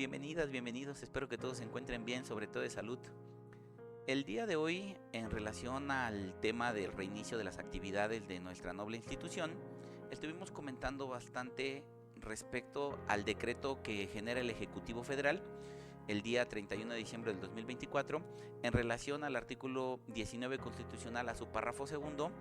Bienvenidas, bienvenidos. Espero que todos se encuentren bien, sobre todo de salud. El día de hoy, en relación al tema del reinicio de las actividades de nuestra noble institución, estuvimos comentando bastante respecto al decreto que genera el Ejecutivo Federal el día 31 de diciembre del 2024 en relación al artículo 19 constitucional a su párrafo segundo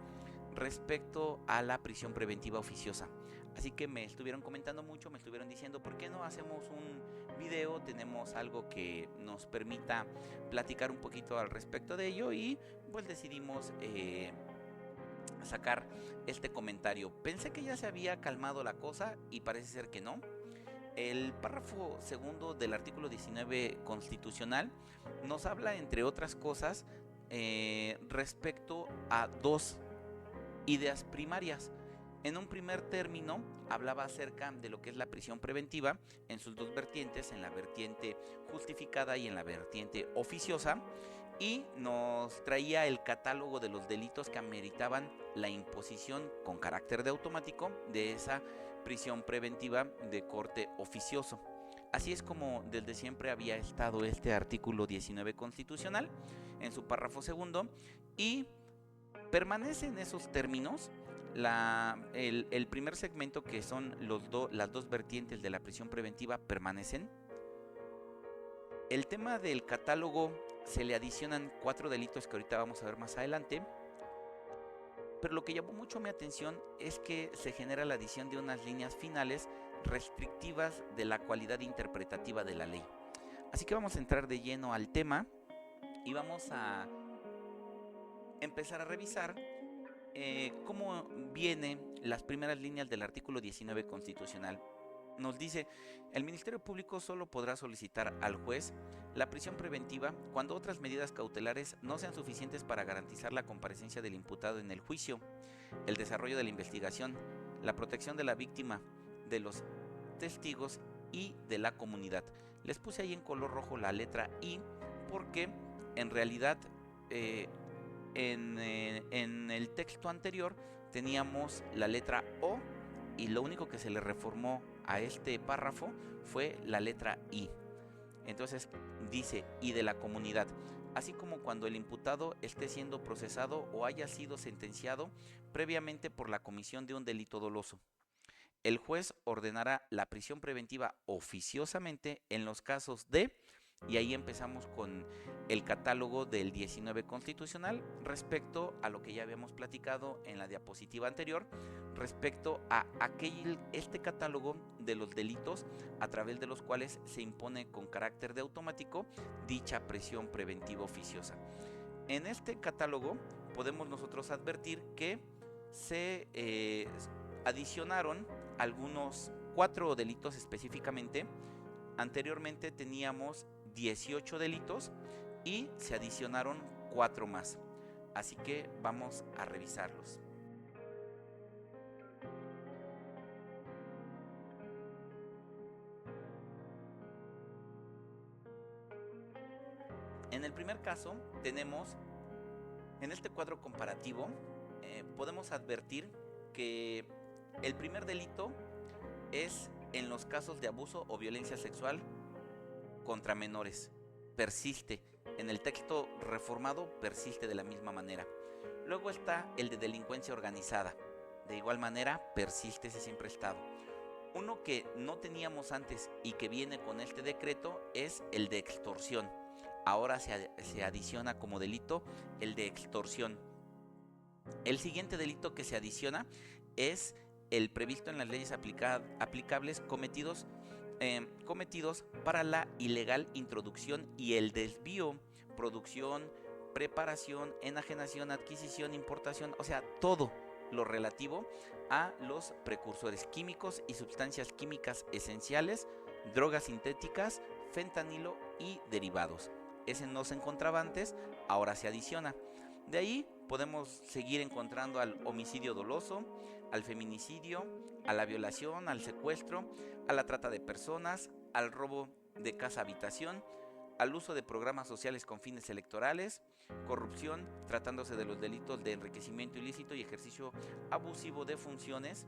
respecto a la prisión preventiva oficiosa. Así que me estuvieron comentando mucho, me estuvieron diciendo por qué no hacemos un video, tenemos algo que nos permita platicar un poquito al respecto de ello y pues decidimos sacar este comentario. Pensé que ya se había calmado la cosa y parece ser que no. El párrafo segundo del artículo 19 constitucional nos habla, entre otras cosas, respecto a dos ideas primarias. En un primer término hablaba acerca de lo que es la prisión preventiva en sus dos vertientes, en la vertiente justificada y en la vertiente oficiosa, y nos traía el catálogo de los delitos que ameritaban la imposición con carácter de automático de esa prisión preventiva de corte oficioso. Así es como desde siempre había estado este artículo 19 constitucional en su párrafo segundo y permanece en esos términos. El primer segmento, que son las dos vertientes de la prisión preventiva, permanecen. El tema del catálogo, se le adicionan 4 delitos que ahorita vamos a ver más adelante, pero lo que llamó mucho mi atención es que se genera la adición de unas líneas finales restrictivas de la cualidad interpretativa de la ley. Así que vamos a entrar de lleno al tema y vamos a empezar a revisar cómo vienen las primeras líneas del artículo 19 constitucional. Nos dice: el Ministerio Público solo podrá solicitar al juez la prisión preventiva cuando otras medidas cautelares no sean suficientes para garantizar la comparecencia del imputado en el juicio, el desarrollo de la investigación, la protección de la víctima, de los testigos y de la comunidad. Les puse ahí en color rojo la letra I porque en realidad en el texto anterior teníamos la letra O y lo único que se le reformó a este párrafo fue la letra I. Entonces dice: y de la comunidad, así como cuando el imputado esté siendo procesado o haya sido sentenciado previamente por la comisión de un delito doloso. El juez ordenará la prisión preventiva oficiosamente en los casos de... Y ahí empezamos con el catálogo del 19 constitucional respecto a lo que ya habíamos platicado en la diapositiva anterior, respecto a este catálogo de los delitos a través de los cuales se impone con carácter de automático dicha prisión preventiva oficiosa. En este catálogo podemos nosotros advertir que se adicionaron algunos 4 delitos específicamente. Anteriormente teníamos 18 delitos y se adicionaron 4 más. Así que vamos a revisarlos. En el primer caso tenemos, en este cuadro comparativo, podemos advertir que el primer delito es en los casos de abuso o violencia sexual contra menores. Persiste. En el texto reformado persiste de la misma manera. Luego está el de delincuencia organizada. De igual manera persiste, ese siempre ha estado. Uno que no teníamos antes y que viene con este decreto es el de extorsión. Ahora se adiciona como delito el de extorsión. El siguiente delito que se adiciona es el previsto en las leyes aplicables cometidos para la ilegal introducción y el desvío, producción, preparación, enajenación, adquisición, importación, o sea, todo lo relativo a los precursores químicos y sustancias químicas esenciales, drogas sintéticas, fentanilo y derivados. Ese no se encontraba antes, ahora se adiciona. De ahí podemos seguir encontrando al homicidio doloso, al feminicidio, a la violación, al secuestro, a la trata de personas, al robo de casa-habitación, al uso de programas sociales con fines electorales, corrupción, tratándose de los delitos de enriquecimiento ilícito y ejercicio abusivo de funciones,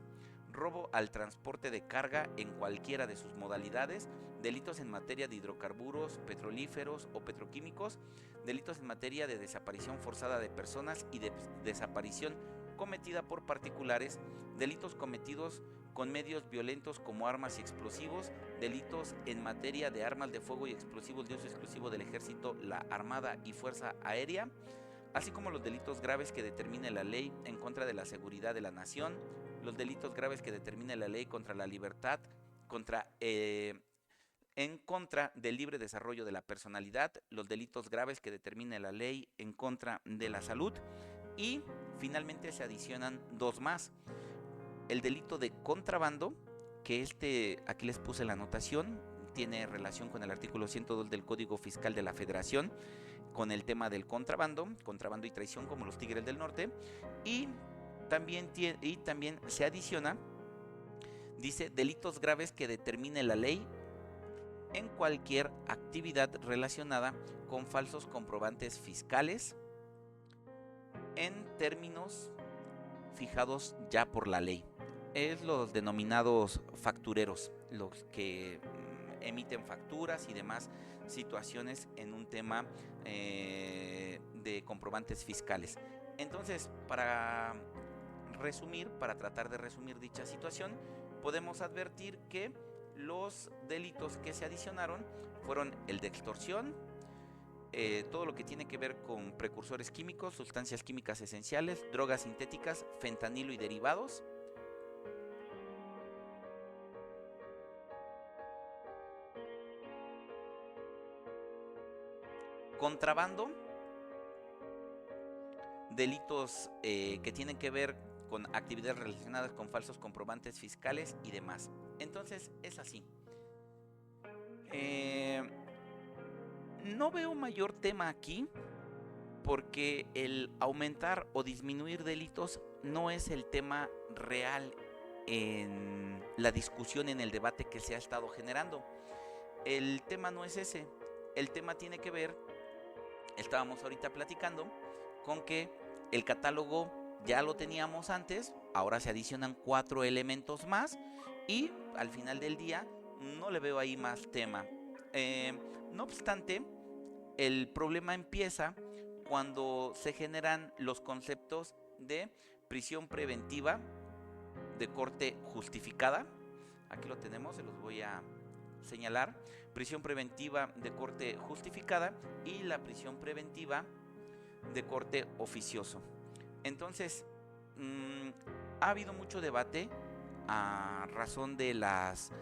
robo al transporte de carga en cualquiera de sus modalidades, delitos en materia de hidrocarburos, petrolíferos o petroquímicos, delitos en materia de desaparición forzada de personas y de desaparición cometida por particulares, delitos cometidos con medios violentos como armas y explosivos, delitos en materia de armas de fuego y explosivos de uso exclusivo del Ejército, la Armada y Fuerza Aérea, así como los delitos graves que determine la ley en contra de la seguridad de la nación, los delitos graves que determine la ley contra la libertad, en contra del libre desarrollo de la personalidad, los delitos graves que determine la ley en contra de la salud, y finalmente se adicionan dos más: el delito de contrabando, que aquí les puse la anotación, tiene relación con el artículo 102 del Código Fiscal de la Federación, con el tema del contrabando y traición como los Tigres del Norte, y también se adiciona, dice, delitos graves que determine la ley en cualquier actividad relacionada con falsos comprobantes fiscales en términos fijados ya por la ley. Es los denominados factureros, los que emiten facturas y demás situaciones en un tema de comprobantes fiscales. Entonces, para tratar de resumir dicha situación, podemos advertir que los delitos que se adicionaron fueron el de extorsión, todo lo que tiene que ver con precursores químicos, sustancias químicas esenciales, drogas sintéticas, fentanilo y derivados, contrabando, delitos que tienen que ver con actividades relacionadas con falsos comprobantes fiscales y demás. Entonces es así. No veo mayor tema aquí, porque el aumentar o disminuir delitos no es el tema real en la discusión, en el debate que se ha estado generando. El tema no es ese. El tema tiene que ver, estábamos ahorita platicando, con que el catálogo ya lo teníamos antes, ahora se adicionan 4 elementos más y al final del día no le veo ahí más tema. No obstante, el problema empieza cuando se generan los conceptos de prisión preventiva de corte justificada. Aquí lo tenemos, se los voy a señalar: prisión preventiva de corte justificada y la prisión preventiva de corte oficioso. Entonces, ha habido mucho debate a razón de las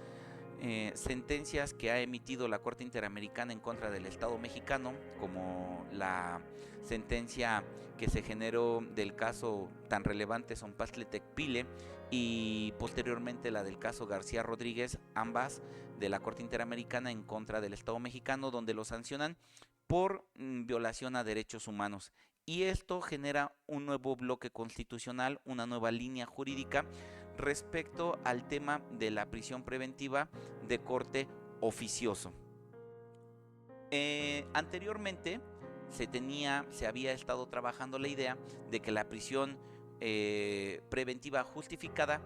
sentencias que ha emitido la Corte Interamericana en contra del Estado mexicano, como la sentencia que se generó del caso tan relevante Zompantli-Tecpile y posteriormente la del caso García Rodríguez, ambas de la Corte Interamericana en contra del Estado mexicano, donde lo sancionan por violación a derechos humanos. Y esto genera un nuevo bloque constitucional, una nueva línea jurídica respecto al tema de la prisión preventiva de corte oficioso. Anteriormente se había estado trabajando la idea de que la prisión preventiva justificada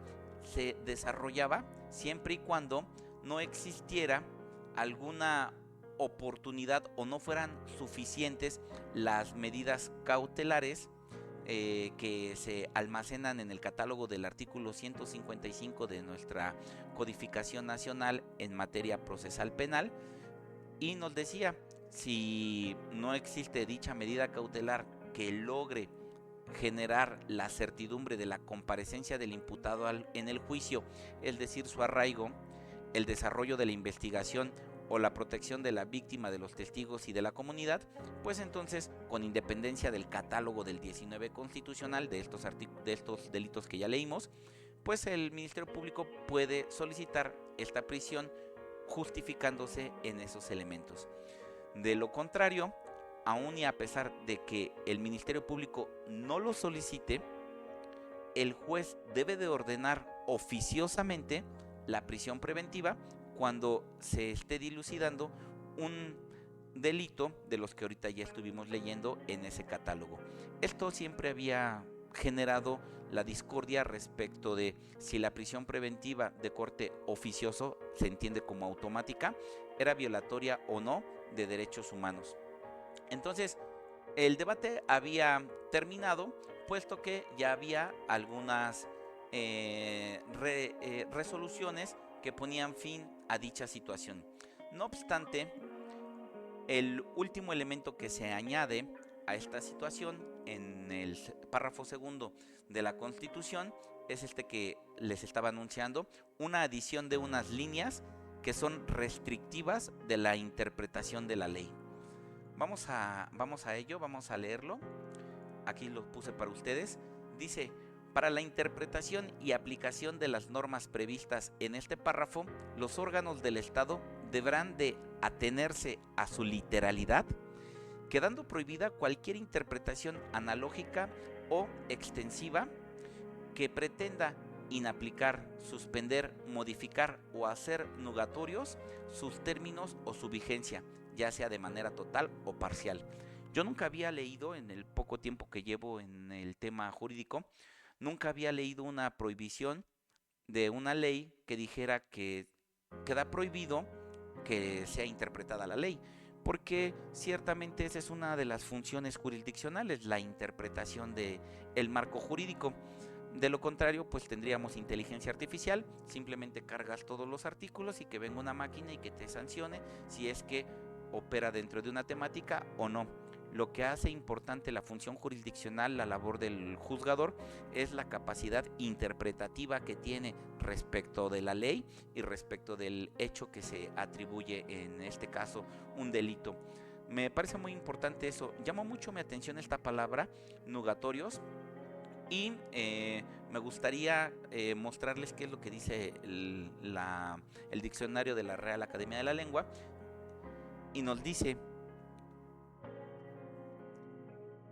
se desarrollaba siempre y cuando no existiera alguna oportunidad o no fueran suficientes las medidas cautelares que se almacenan en el catálogo del artículo 155 de nuestra codificación nacional en materia procesal penal, y nos decía: si no existe dicha medida cautelar que logre generar la certidumbre de la comparecencia del imputado en el juicio, es decir, su arraigo, el desarrollo de la investigación o la protección de la víctima, de los testigos y de la comunidad, pues entonces, con independencia del catálogo del 19 constitucional de estos delitos que ya leímos, pues el Ministerio Público puede solicitar esta prisión justificándose en esos elementos. De lo contrario, aun y a pesar de que el Ministerio Público no lo solicite, el juez debe de ordenar oficiosamente la prisión preventiva cuando se esté dilucidando un delito de los que ahorita ya estuvimos leyendo en ese catálogo. Esto siempre había generado la discordia respecto de si la prisión preventiva de corte oficioso, se entiende como automática, era violatoria o no de derechos humanos. Entonces, el debate había terminado, puesto que ya había algunas resoluciones que ponían fin a dicha situación. No obstante, el último elemento que se añade a esta situación en el párrafo segundo de la Constitución es este que les estaba anunciando, una adición de unas líneas que son restrictivas de la interpretación de la ley. Vamos a ello, vamos a leerlo. Aquí lo puse para ustedes. Dice: para la interpretación y aplicación de las normas previstas en este párrafo, los órganos del Estado deberán de atenerse a su literalidad, quedando prohibida cualquier interpretación analógica o extensiva que pretenda inaplicar, suspender, modificar o hacer nugatorios sus términos o su vigencia, ya sea de manera total o parcial. Yo nunca había leído, en el poco tiempo que llevo en el tema jurídico, nunca había leído una prohibición de una ley que dijera que queda prohibido que sea interpretada la ley, porque ciertamente esa es una de las funciones jurisdiccionales, la interpretación del marco jurídico. De lo contrario, pues tendríamos inteligencia artificial, simplemente cargas todos los artículos y que venga una máquina y que te sancione si es que opera dentro de una temática o no. Lo que hace importante la función jurisdiccional, la labor del juzgador, es la capacidad interpretativa que tiene respecto de la ley y respecto del hecho que se atribuye, en este caso, un delito. Me parece muy importante eso. Llamó mucho mi atención esta palabra, nugatorios, y me gustaría mostrarles qué es lo que dice el diccionario de la Real Academia de la Lengua, y nos dice: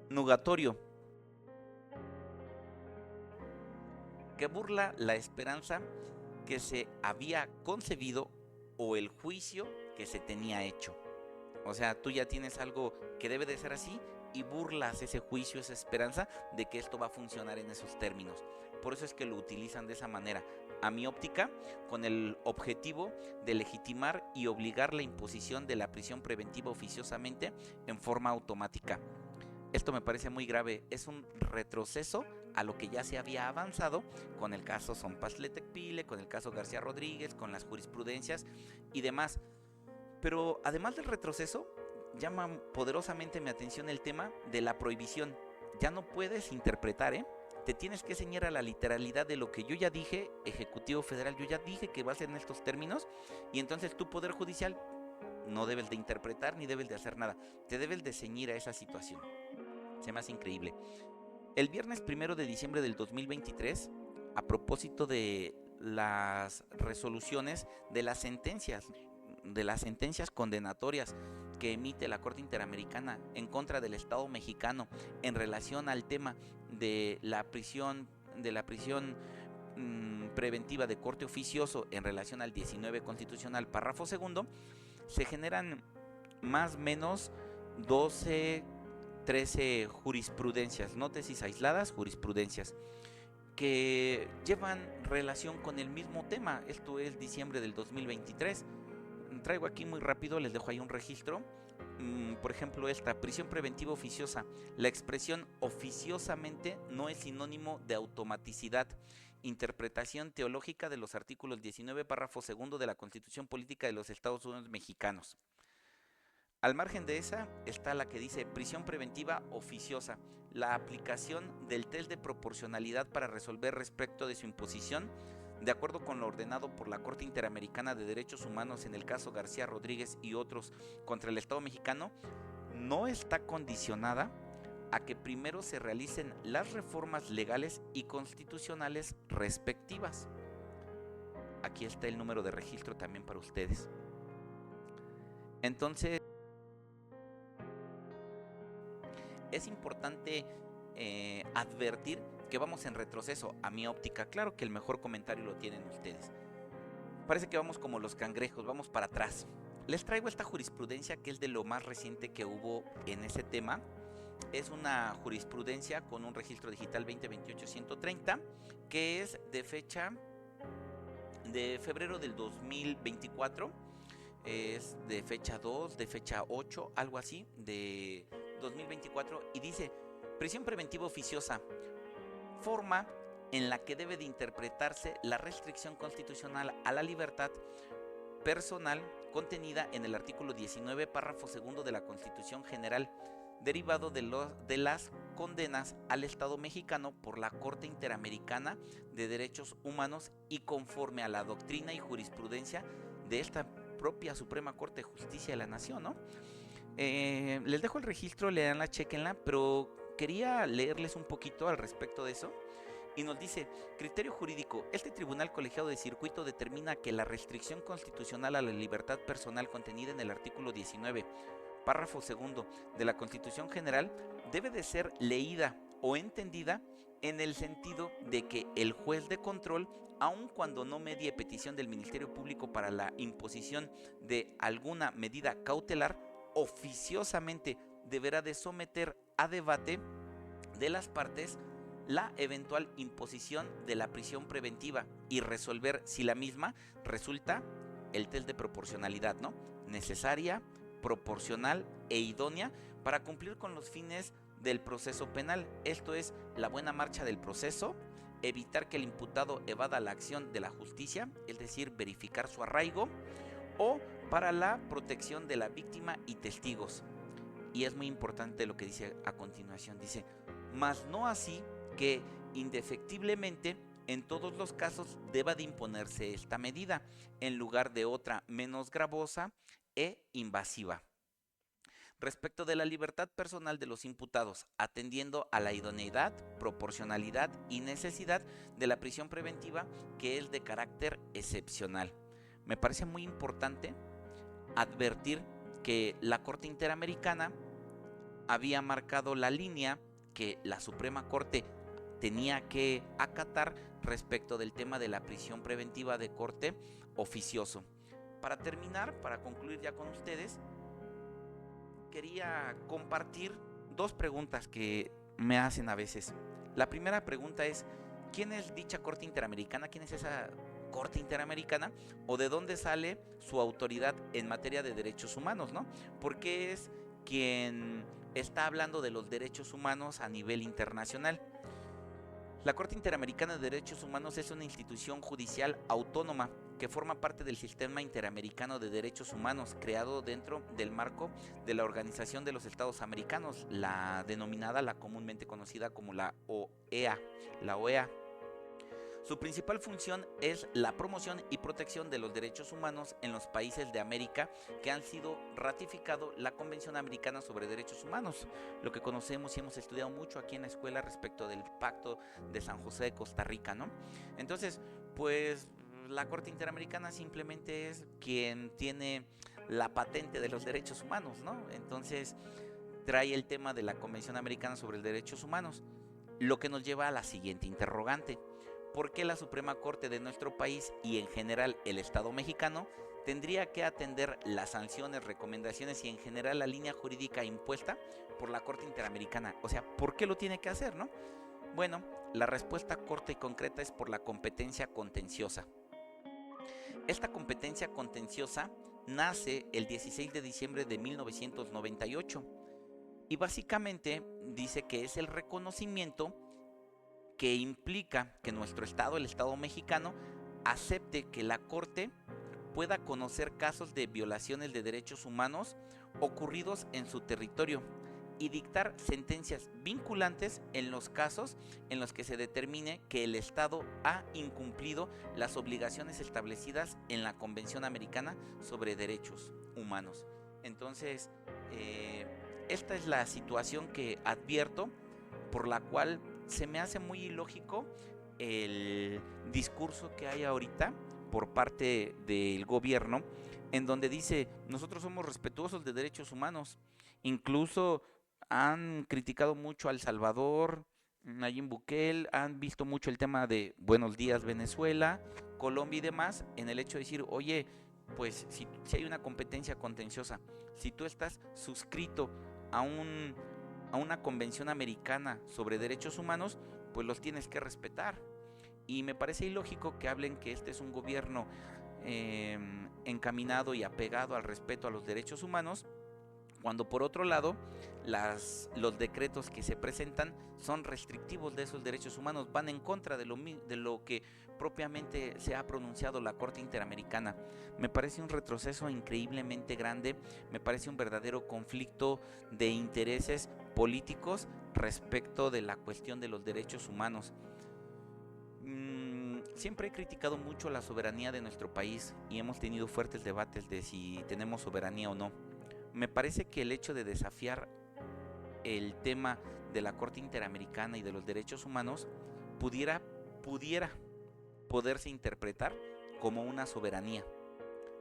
nugatorio, que burla la esperanza que se había concebido o el juicio que se tenía hecho. O sea, tú ya tienes algo que debe de ser así y burlas ese juicio, esa esperanza de que esto va a funcionar en esos términos. Por eso es que lo utilizan de esa manera, a mi óptica, con el objetivo de legitimar y obligar la imposición de la prisión preventiva oficiosamente en forma automática. Esto me parece muy grave, es un retroceso a lo que ya se había avanzado con el caso Sompasle-Tecpile, con el caso García Rodríguez, con las jurisprudencias y demás. Pero además del retroceso, llama poderosamente mi atención el tema de la prohibición. Ya no puedes interpretar, te tienes que ceñir a la literalidad de lo que yo ya dije, Ejecutivo Federal, yo ya dije que va a ser en estos términos, y entonces tu Poder Judicial no debes de interpretar ni debes de hacer nada, te debes de ceñir a esa situación. Se me hace increíble. El viernes 1 de diciembre del 2023, a propósito de las resoluciones de las sentencias condenatorias que emite la Corte Interamericana en contra del Estado mexicano en relación al tema de la prisión preventiva de corte oficioso en relación al 19 constitucional, párrafo segundo, se generan más o menos 12, 13 jurisprudencias, no tesis aisladas, jurisprudencias que llevan relación con el mismo tema. Esto es diciembre del 2023. Traigo aquí muy rápido, les dejo ahí un registro. Por ejemplo, esta prisión preventiva oficiosa. La expresión oficiosamente no es sinónimo de automaticidad. Interpretación teológica de los artículos 19, párrafo segundo de la Constitución Política de los Estados Unidos Mexicanos. Al margen de esa está la que dice prisión preventiva oficiosa, la aplicación del test de proporcionalidad para resolver respecto de su imposición, de acuerdo con lo ordenado por la Corte Interamericana de Derechos Humanos en el caso García Rodríguez y otros contra el Estado mexicano, no está condicionada a que primero se realicen las reformas legales y constitucionales respectivas. Aquí está el número de registro también para ustedes. Entonces, es importante advertir que vamos en retroceso, a mi óptica. Claro que el mejor comentario lo tienen ustedes. Parece que vamos como los cangrejos, vamos para atrás. Les traigo esta jurisprudencia que es de lo más reciente que hubo en ese tema, es una jurisprudencia con un registro digital 2028-130 que es de fecha de febrero del 2024, es de fecha 2, de fecha 8, algo así, de 2024, y dice: prisión preventiva oficiosa, forma en la que debe de interpretarse la restricción constitucional a la libertad personal contenida en el artículo 19, párrafo segundo de la Constitución General, derivado de las condenas al Estado mexicano por la Corte Interamericana de Derechos Humanos y conforme a la doctrina y jurisprudencia de esta propia Suprema Corte de Justicia de la Nación, ¿no? Les dejo el registro, leanla, chequenla, pero quería leerles un poquito al respecto de eso. Y nos dice: criterio jurídico, este tribunal colegiado de circuito determina que la restricción constitucional a la libertad personal contenida en el artículo 19, párrafo segundo de la Constitución General debe de ser leída o entendida en el sentido de que el juez de control, aun cuando no medie petición del Ministerio Público para la imposición de alguna medida cautelar, oficiosamente deberá de someter a debate de las partes la eventual imposición de la prisión preventiva y resolver si la misma resulta el test de proporcionalidad, ¿no? Necesaria, proporcional e idónea para cumplir con los fines del proceso penal. Esto es, la buena marcha del proceso, evitar que el imputado evada la acción de la justicia, es decir, verificar su arraigo, o para la protección de la víctima y testigos. Y es muy importante lo que dice a continuación, dice: mas no así que indefectiblemente en todos los casos deba de imponerse esta medida en lugar de otra menos gravosa e invasiva. Respecto de la libertad personal de los imputados, atendiendo a la idoneidad, proporcionalidad y necesidad de la prisión preventiva, que es de carácter excepcional. Me parece muy importante advertir que la Corte Interamericana había marcado la línea que la Suprema Corte tenía que acatar respecto del tema de la prisión preventiva de corte oficioso. Para terminar, para concluir ya con ustedes, quería compartir dos preguntas que me hacen a veces. La primera pregunta es: ¿quién es dicha Corte Interamericana? ¿Quién es esa Corte Interamericana? ¿O de dónde sale su autoridad en materia de derechos humanos, ¿no? Porque es quien está hablando de los derechos humanos a nivel internacional. La Corte Interamericana de Derechos Humanos es una institución judicial autónoma que forma parte del Sistema Interamericano de Derechos Humanos, creado dentro del marco de la Organización de los Estados Americanos, la denominada, la comúnmente conocida como la OEA. La OEA. Su principal función es la promoción y protección de los derechos humanos en los países de América que han sido ratificado la Convención Americana sobre Derechos Humanos, lo que conocemos y hemos estudiado mucho aquí en la escuela respecto del Pacto de San José de Costa Rica, ¿no? Entonces, pues la Corte Interamericana simplemente es quien tiene la patente de los derechos humanos, ¿no? Entonces, trae el tema de la Convención Americana sobre Derechos Humanos, lo que nos lleva a la siguiente interrogante: ¿por qué la Suprema Corte de nuestro país y en general el Estado mexicano tendría que atender las sanciones, recomendaciones y en general la línea jurídica impuesta por la Corte Interamericana? O sea, ¿por qué lo tiene que hacer, no? Bueno, la respuesta corta y concreta es por la competencia contenciosa. Esta competencia contenciosa nace el 16 de diciembre de 1998 y básicamente dice que es el reconocimiento que implica que nuestro Estado, el Estado mexicano, acepte que la Corte pueda conocer casos de violaciones de derechos humanos ocurridos en su territorio y dictar sentencias vinculantes en los casos en los que se determine que el Estado ha incumplido las obligaciones establecidas en la Convención Americana sobre Derechos Humanos. Entonces, esta es la situación que advierto, por la cual se me hace muy ilógico el discurso que hay ahorita por parte del gobierno, en donde dice: nosotros somos respetuosos de derechos humanos. Incluso han criticado mucho a El Salvador, Nayib Bukele, han visto mucho el tema de Buenos Días Venezuela, Colombia y demás, en el hecho de decir: oye, pues si hay una competencia contenciosa, si tú estás suscrito a a una convención americana sobre derechos humanos, pues los tienes que respetar. Y me parece ilógico que hablen que este es un gobierno encaminado y apegado al respeto a los derechos humanos, cuando por otro lado los decretos que se presentan son restrictivos de esos derechos humanos, van en contra de lo que propiamente se ha pronunciado la Corte Interamericana. Me parece un retroceso increíblemente grande, me parece un verdadero conflicto de intereses políticos respecto de la cuestión de los derechos humanos. Siempre he criticado mucho la soberanía de nuestro país y hemos tenido fuertes debates de si tenemos soberanía o no. Me parece que el hecho de desafiar el tema de la Corte Interamericana y de los derechos humanos pudiera poderse interpretar como una soberanía.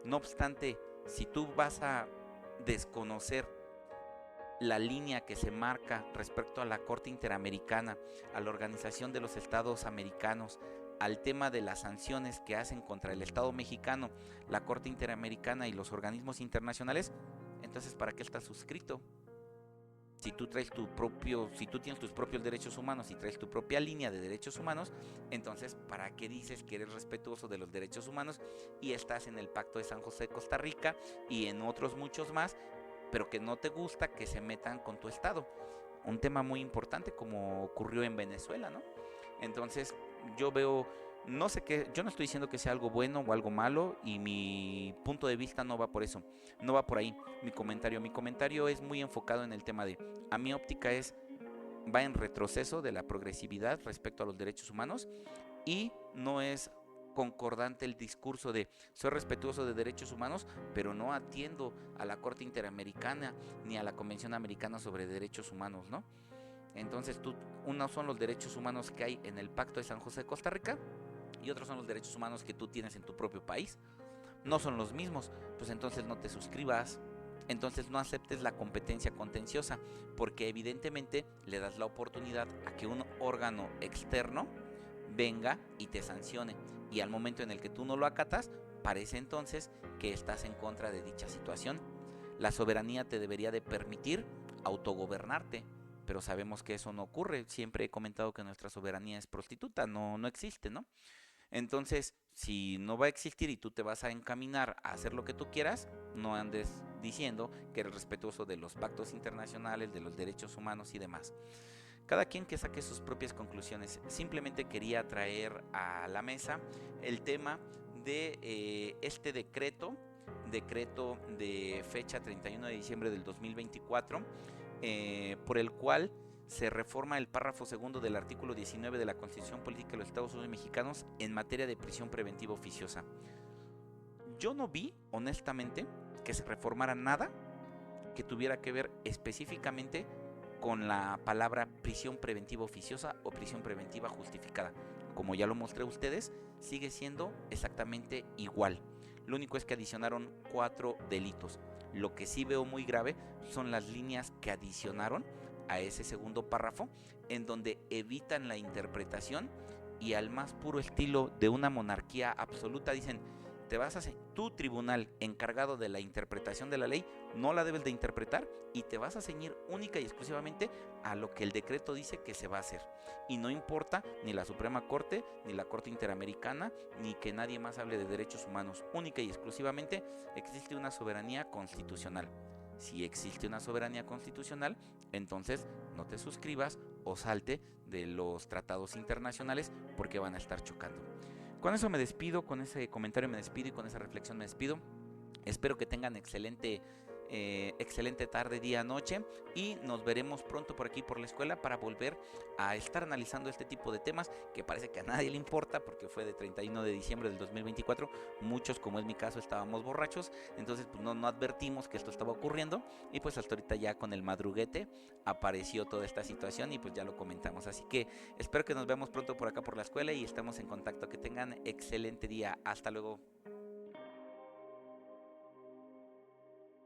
No obstante, si tú vas a desconocer la línea que se marca respecto a la Corte Interamericana, a la Organización de los Estados Americanos, al tema de las sanciones que hacen contra el Estado mexicano, la Corte Interamericana y los organismos internacionales, entonces ¿para qué estás suscrito? Si tú tienes tus propios derechos humanos y traes tu propia línea de derechos humanos, entonces ¿para qué dices que eres respetuoso de los derechos humanos y estás en el Pacto de San José de Costa Rica y en otros muchos más, pero que no te gusta que se metan con tu estado? Un tema muy importante como ocurrió en Venezuela, ¿no? Entonces yo veo, no sé qué, yo no estoy diciendo que sea algo bueno o algo malo, y mi punto de vista no va por eso, no va por ahí mi comentario es muy enfocado en el tema de, a mi óptica va en retroceso de la progresividad respecto a los derechos humanos, y no es concordante el discurso de soy respetuoso de derechos humanos, pero no atiendo a la Corte Interamericana ni a la Convención Americana sobre Derechos Humanos, ¿no? Entonces unos son los derechos humanos que hay en el Pacto de San José de Costa Rica y otros son los derechos humanos que tú tienes en tu propio país. No son los mismos, pues entonces no te suscribas, entonces no aceptes la competencia contenciosa, porque evidentemente le das la oportunidad a que un órgano externo venga y te sancione, y al momento en el que tú no lo acatas, parece entonces que estás en contra de dicha situación. La soberanía te debería de permitir autogobernarte, pero sabemos que eso no ocurre. Siempre he comentado que nuestra soberanía es prostituta, no existe, ¿no? Entonces, si no va a existir y tú te vas a encaminar a hacer lo que tú quieras, no andes diciendo que eres respetuoso de los pactos internacionales, de los derechos humanos y demás. Cada quien que saque sus propias conclusiones. Simplemente quería traer a la mesa el tema de este decreto de fecha 31 de diciembre del 2024, por el cual se reforma el párrafo segundo del artículo 19 de la Constitución Política de los Estados Unidos Mexicanos en materia de prisión preventiva oficiosa. Yo no vi, honestamente, que se reformara nada que tuviera que ver específicamente con la palabra prisión preventiva oficiosa o prisión preventiva justificada. Como ya lo mostré a ustedes, sigue siendo exactamente igual. Lo único es que adicionaron 4 delitos. Lo que sí veo muy grave son las líneas que adicionaron a ese segundo párrafo, en donde evitan la interpretación y al más puro estilo de una monarquía absoluta dicen: tu tribunal encargado de la interpretación de la ley no la debes de interpretar y te vas a ceñir única y exclusivamente a lo que el decreto dice que se va a hacer, y no importa ni la Suprema Corte, ni la Corte Interamericana, ni que nadie más hable de derechos humanos. Única y exclusivamente existe una soberanía constitucional. Si existe una soberanía constitucional, entonces no te suscribas o salte de los tratados internacionales, porque van a estar chocando. Con eso me despido, con ese comentario me despido y con esa reflexión me despido. Espero que tengan excelente tarde, día, noche, y nos veremos pronto por aquí por la escuela para volver a estar analizando este tipo de temas que parece que a nadie le importa porque fue de 31 de diciembre del 2024. Muchos, como es mi caso, estábamos borrachos, entonces pues no advertimos que esto estaba ocurriendo, y pues hasta ahorita ya con el madruguete apareció toda esta situación y pues ya lo comentamos. Así que espero que nos veamos pronto por acá por la escuela y estamos en contacto. Que tengan excelente día. Hasta luego.